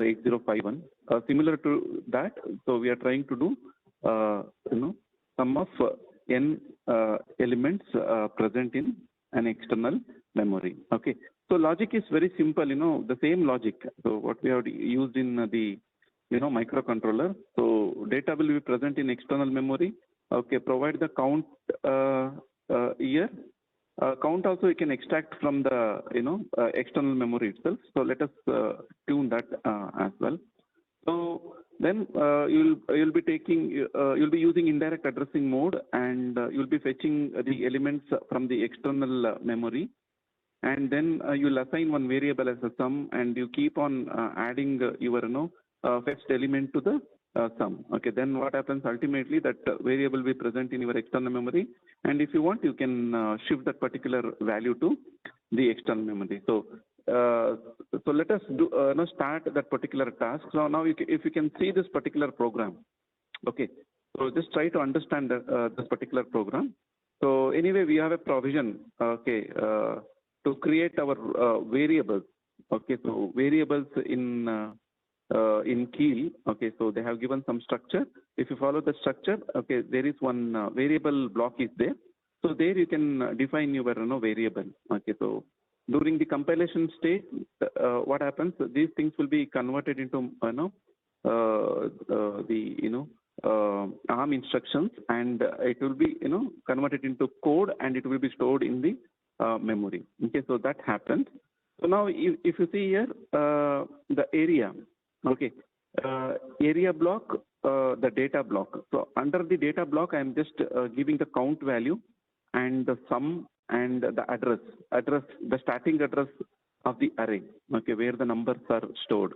8051. Similar to that, so we are trying to do, sum of n elements present in an external memory. Okay, so logic is very simple. The same logic. So what we have used in the microcontroller. So data will be present in external memory. Okay, provide the count here. Count also you can extract from the external memory itself. So let us tune that as well. So then you'll be taking you'll be using indirect addressing mode, and you'll be fetching the elements from the external memory, and then you'll assign one variable as a sum, and you keep on adding your fetched element to the sum. Okay, then what happens ultimately, that variable will be present in your external memory, and if you want, you can shift that particular value to the external memory. So so let us do start that particular task. So now if you can see this particular program. Okay, so just try to understand this particular program. So anyway, we have a provision, okay, to create our variables. Okay, so variables in Keil. Okay, so they have given some structure. If you follow the structure, okay, there is one variable block is there. So there you can define your variable. Okay, so during the compilation stage, what happens? These things will be converted into ARM instructions, and it will be converted into code, and it will be stored in the memory. Okay, so that happens. So now if you see here the area. Okay, area block, the data block. So under the data block, I am just giving the count value and the sum and the address, the starting address of the array. Okay, where the numbers are stored.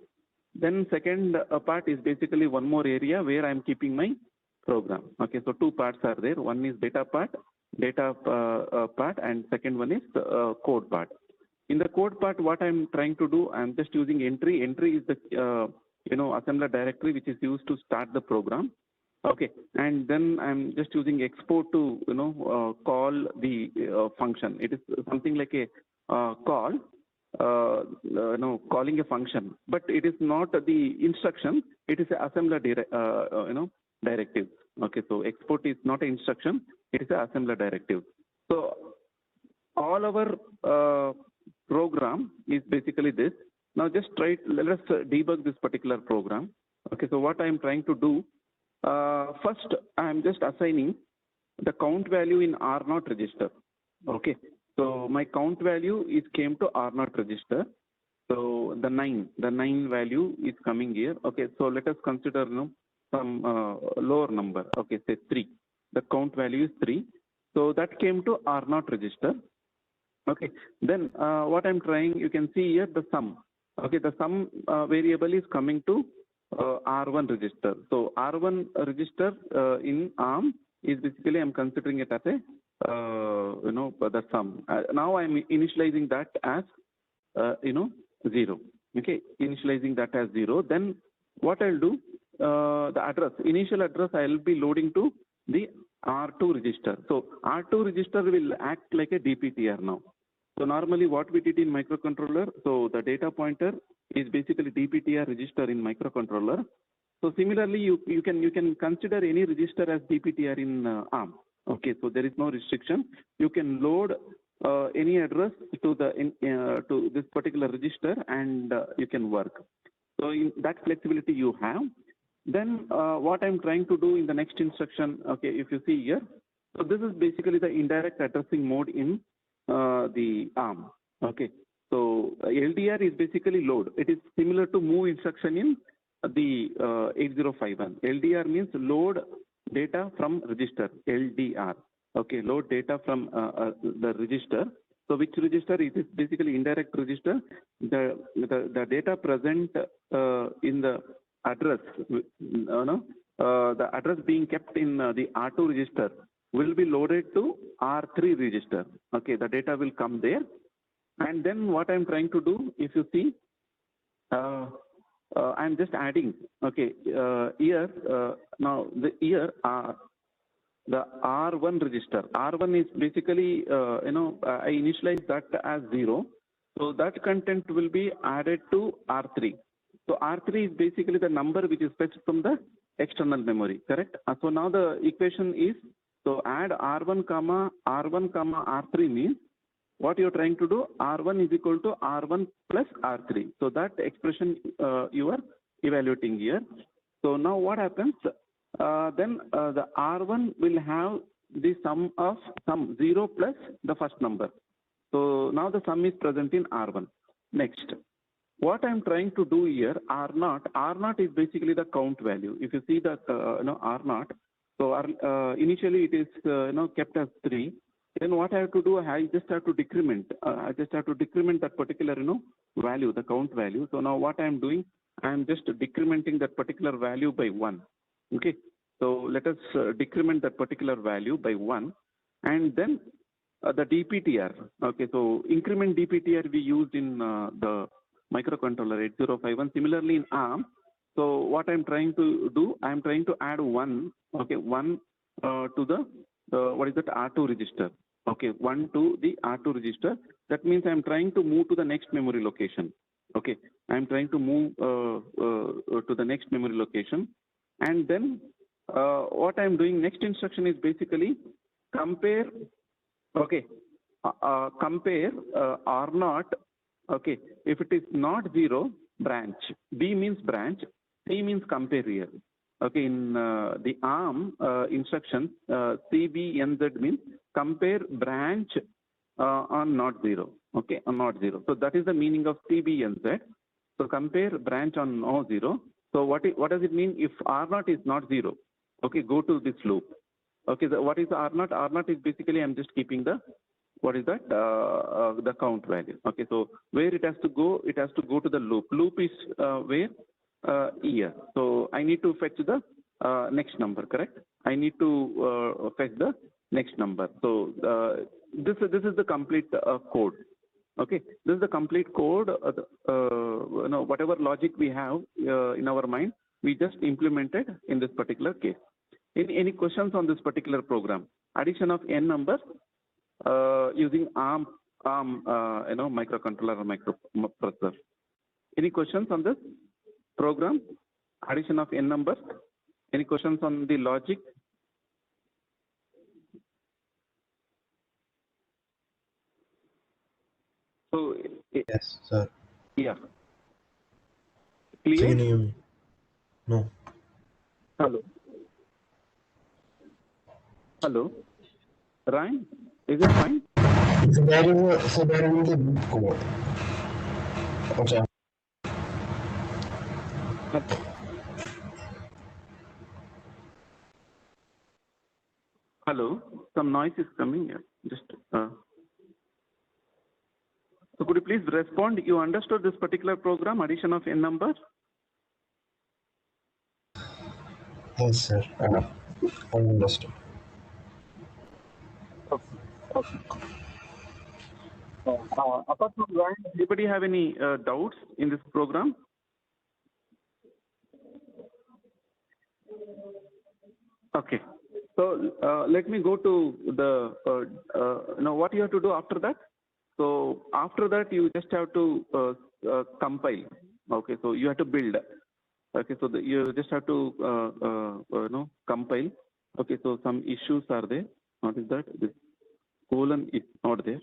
Then second part is basically one more area where I am keeping my program. Okay, so two parts are there. One is data part, and second one is code part. In the code part, what I'm trying to do, I'm just using entry. Entry is the assembler directory which is used to start the program. Okay, and then I'm just using export to call the function. It is something like a call, calling a function, but it is not the instruction. It is a assembler directive. Okay, so export is not an instruction. It is a assembler directive. So all our program is basically this. Now just let us debug this particular program. Okay, so what I am trying to do, first I am just assigning the count value in R0 register. Okay, so my count value is came to R0 register. So the 9 value is coming here. Okay, so let us consider some lower number. Okay, say 3. The count value is 3. So that came to R0 register. Okay, then what I'm trying, you can see here the sum. Okay, the sum variable is coming to R1 register. So R1 register in ARM is basically, I'm considering it as a the sum. Now I'm initializing that as 0. Okay, initializing that as 0. Then what I'll do, the address, initial address, I'll be loading to the R2 register. So R2 register will act like a DPTR now. So normally what we did in microcontroller, so the data pointer is basically DPTR register in microcontroller. So similarly, you can consider any register as DPTR in ARM. Okay, so there is no restriction. You can load any address to to this particular register, and you can work. So in that flexibility you have. Then what I'm trying to do in the next instruction, okay, if you see here, so this is basically the indirect addressing mode in the ARM. Okay, so LDR is basically load. It is similar to move instruction in the 8051. LDR means load data from register, LDR. Okay, load data from the register. So which register? It is basically indirect register. The data present in the address, the address being kept in the R2 register will be loaded to R3 register. Okay, the data will come there. And then what I'm trying to do, if you see, I'm just adding, okay, here, now the here, the R1 register. R1 is basically, I initialize that as 0. So that content will be added to R3. So R3 is basically the number which is fetched from the external memory, correct? So now the equation is, so add R1 comma R3 means what you're trying to do, R1 is equal to R1 plus R3. So that expression you are evaluating here. So now what happens? Then the R1 will have the sum of sum 0 plus the first number. So now the sum is present in R1. Next, what I'm trying to do here, R0 is basically the count value. If you see that R0, so initially it is kept as 3. Then what I have to do, I just have to decrement. I just have to decrement that particular value, the count value. So now what I'm doing, I'm just decrementing that particular value by 1. Okay. So let us decrement that particular value by 1, and then the DPTR. Okay. So increment DPTR we used in the microcontroller 8051. Similarly in ARM. So what I'm trying to do, I'm trying to add 1. Okay, 1 to the what is that R2 register. Okay, 1 to the R2 register. That means I'm trying to move to the next memory location. Okay, I'm trying to move to the next memory location, and then what I'm doing, next instruction is basically compare. Okay, compare R0. Okay, if it is not 0, branch. B means branch. C means compare here. Okay, in the ARM instruction, CBNZ means compare branch on not 0. Okay, on not 0. So that is the meaning of CBNZ. So compare branch on no 0. So what does it mean if R0 is not 0? Okay, go to this loop. Okay, what is R0? R0 is basically, I'm just keeping the, what is that? The count value. Okay, so where it has to go to the loop. Loop is where? Here. So I need to fetch the next number, correct? I need to fetch the next number. So this is the complete code. Okay, this is the complete code. Whatever logic we have in our mind, we just implemented in this particular case. Any questions on this particular program? Addition of n numbers using ARM microcontroller or microprocessor. Any questions on this program? Addition of n numbers. Any questions on the logic? So yes, sir. Yeah. Clear? Can you hear me? No. Hello. Hello. Ryan, is it fine? So there is a loop code. Okay. Hello. Some noise is coming here. Just. So could you please respond? You understood this particular program, addition of n numbers? Yes, sir. I understood. Okay. Apart from Ryan, anybody have any doubts in this program? Okay. So let me go to the what you have to do after that. So after that, you just have to compile. Okay, so you have to build. Okay, so you just have to compile. Okay, so some issues are there. What is that? This colon is not there.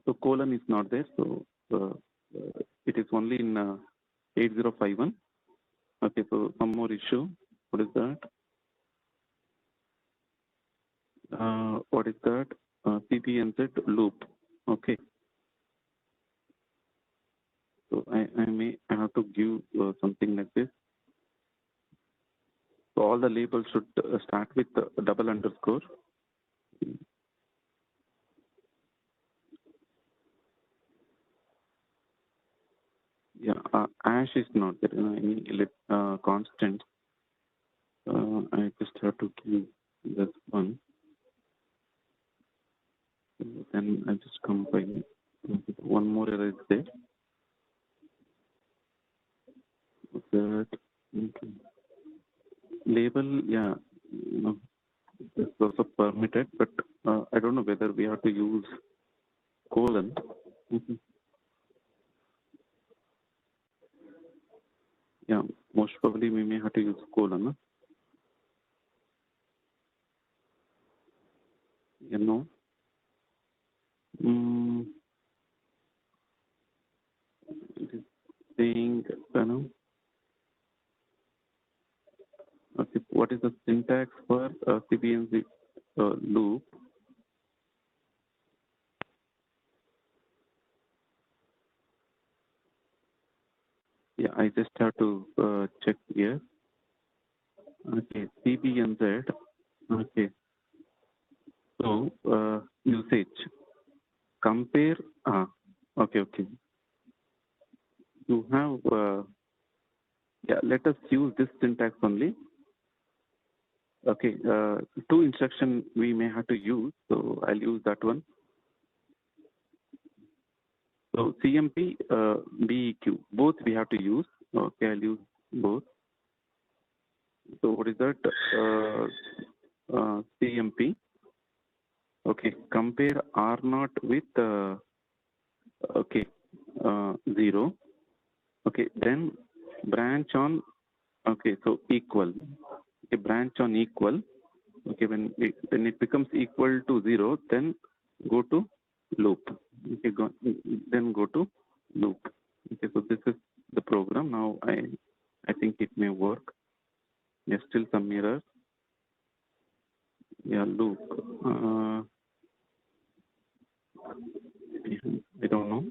So colon is not there. So it is only in 8051. Okay, so some more issue. What is that? What is that? CPNZ loop. Okay. So I may have to give something like this. So all the labels should start with double underscore. Yeah, ash is not there. Any constant. I just have to give this one. Then I just compile. One more error is there. That okay. Label, yeah, it's also permitted, but I don't know whether we have to use colon. Yeah, most probably we may have to use colon. Huh? You know. Mm, it is saying, okay, what is the syntax for CBNZ loop? Yeah, I just have to check here. Okay, CBNZ. Okay, so usage. Compare. Okay. You have, yeah, let us use this syntax only. Okay, two instruction we may have to use, so I'll use that one. So CMP, BEQ, both we have to use. Okay, I'll use both. So what is that? CMP. Okay, compare R naught with, okay, 0. Okay, then branch on, okay, so equal. Okay, branch on equal. Okay, when it becomes equal to 0, then go to loop. Okay, then go to loop. Okay, so this is the program. Now I think it may work. There's still some errors. Yeah, loop. I don't know.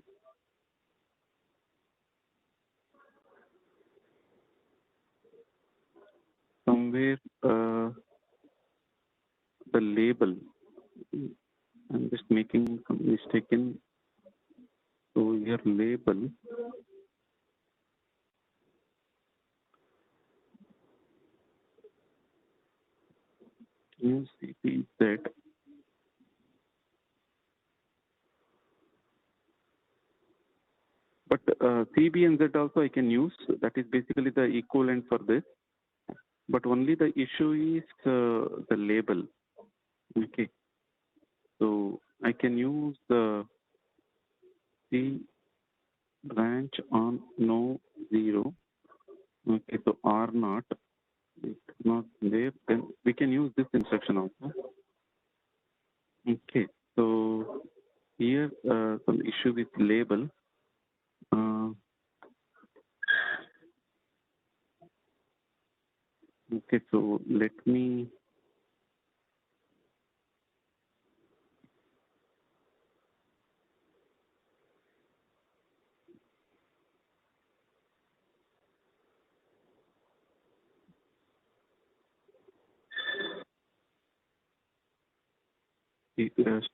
Somewhere the label. I'm just making some mistake in. So your label. UCPZ. But CB and Z also I can use. That is basically the equivalent for this. But only the issue is the label. Okay. So I can use the C branch on no 0. Okay. So R not. It's not there. Then we can use this instruction also. Okay. So here some issue with label. Okay. So let me.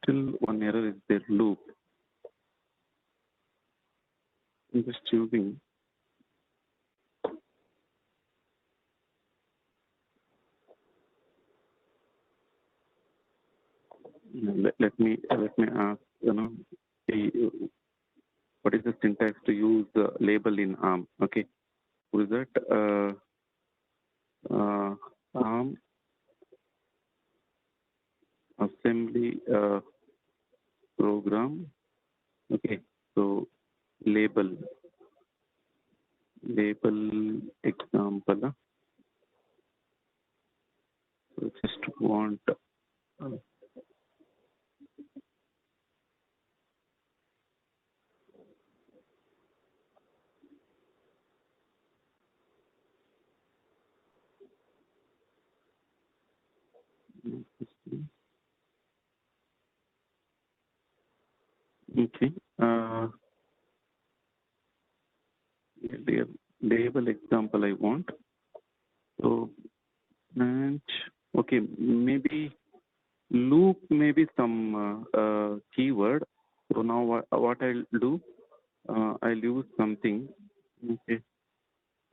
Still one error is there, loop. I'm just choosing. Let me ask, what is the syntax to use the label in ARM? Okay, what is that? ARM assembly program. Okay, so label example. So just want. Okay. Label example I want. So branch. Okay, maybe loop, maybe some keyword. So now what I'll do, I'll use something. Okay,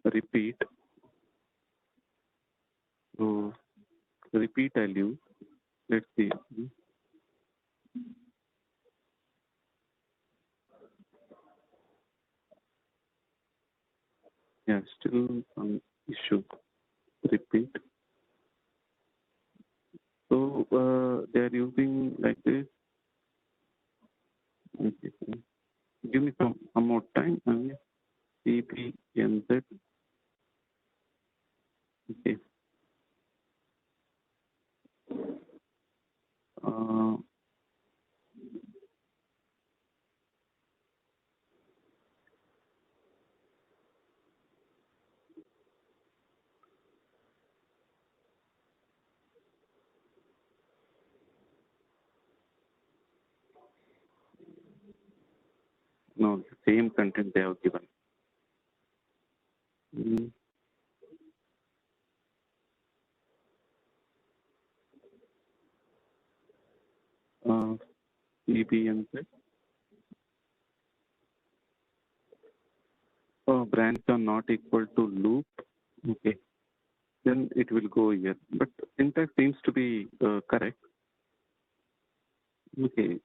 repeat. So repeat I'll use. Let's see. Yeah, still some issue. Repeat. So they are using like this. Okay. Give me some more time. CPNZ. No, the same content they have given. Mm. EBMZ. Branch are not equal to loop. Okay. Then it will go here. But syntax seems to be correct. Okay.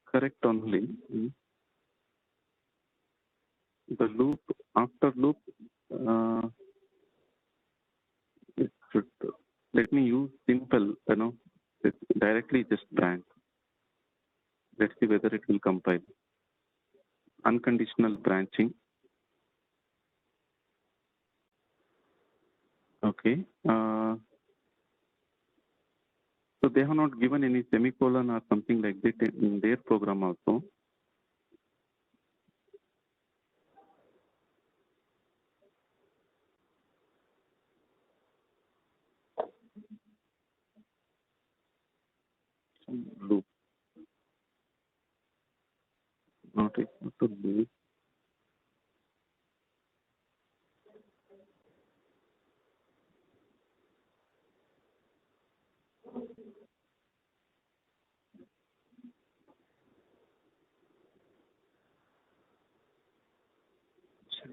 Correct only. The loop, after loop, it should, let me use simple, it's directly just branch. Let's see whether it will compile. Unconditional branching. Okay. So they have not given any semicolon or something like that in their program also. Loop. Not equal to loop.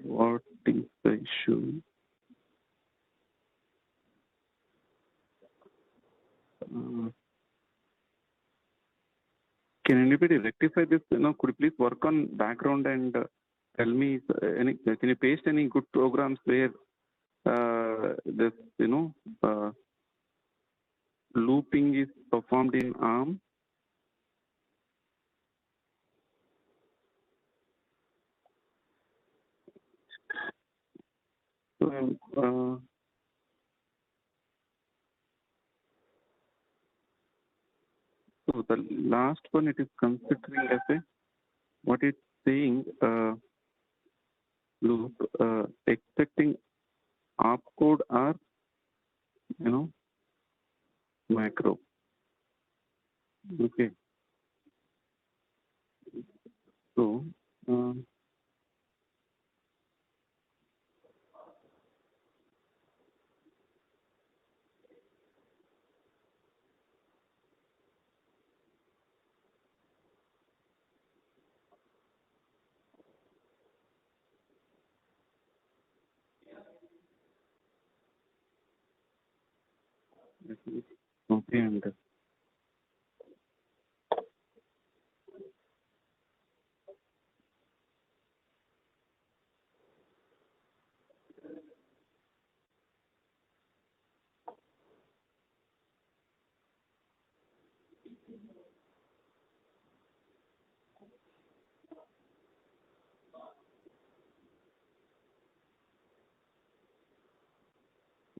What is the issue? Can anybody rectify this? Could you please work on background and tell me can you paste any good programs where this looping is performed in ARM? So, so the last one, it is considering as a what it's saying loop expecting opcode or macro. Okay. So okay, and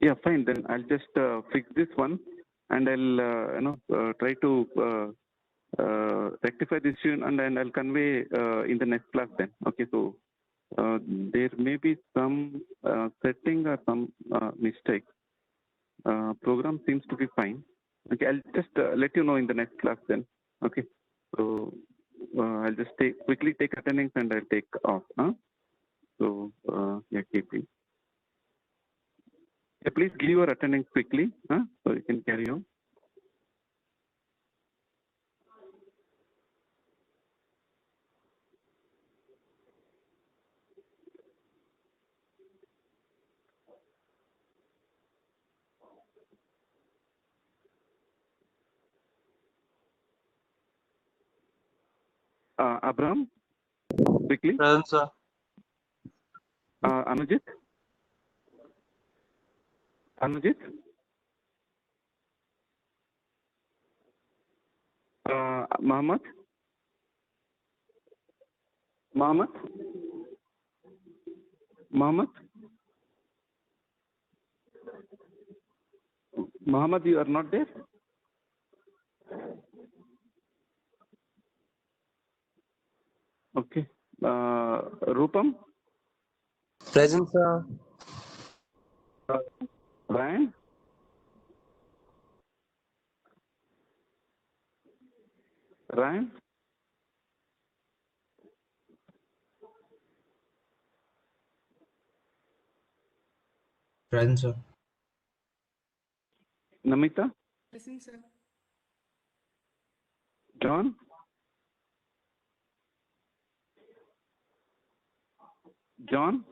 yeah, fine. Then I'll just fix this one, and I'll try to rectify this issue, and I'll convey in the next class. Then, okay. So there may be some setting or some mistake. Program seems to be fine. Okay, I'll just let you know in the next class then. Okay. So I'll just quickly take attendance and I'll take off. Huh? So yeah, KP. Yeah, please give your attendance quickly, huh? So you can carry on. Abraham, quickly. Present, sir. Anujit. Anujit. Mohammed. Mohammed. Mohammed. Mohammed, you are not there? Okay. Rupam? Present, sir. Ryan? Ryan? Present, sir. Namita, Present, sir. John, John,